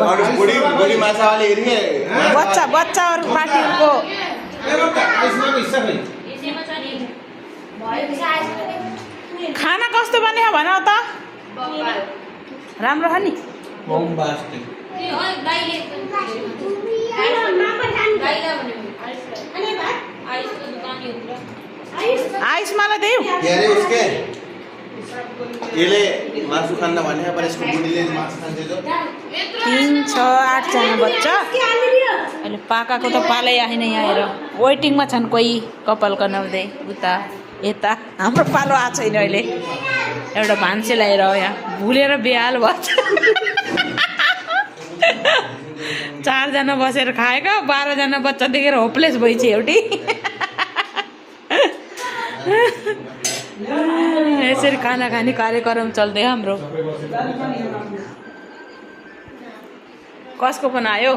और बूढ़ी बूढ़ी माछा वाले एरिया बच्चा बच्चा और पार्टीको खाना कस्तो बन्यो भन त राम्रो छ नि आइस मलाई देऊ अरे उसके ये मासु खाना भने पर इसको बुढीले मासु खान्छ जो 3 6 8 जना बच्चा अहिले पाकाको त पालै आएन यहाँ हेर वेटिङमा छन् कोही कपाल कनाउँदै उता यता हाम्रो पालो आएको छैन अहिले एउटा भान्से ल्याएर यहाँ भुलेर बेहाल भन्छ 4 जना बसेर खाएका 12 जना बच्चा देखेर होपलेस भइछ एउटी यसरी खाना खाने कार्यक्रम चल्दै हाम्रो कसको बनायो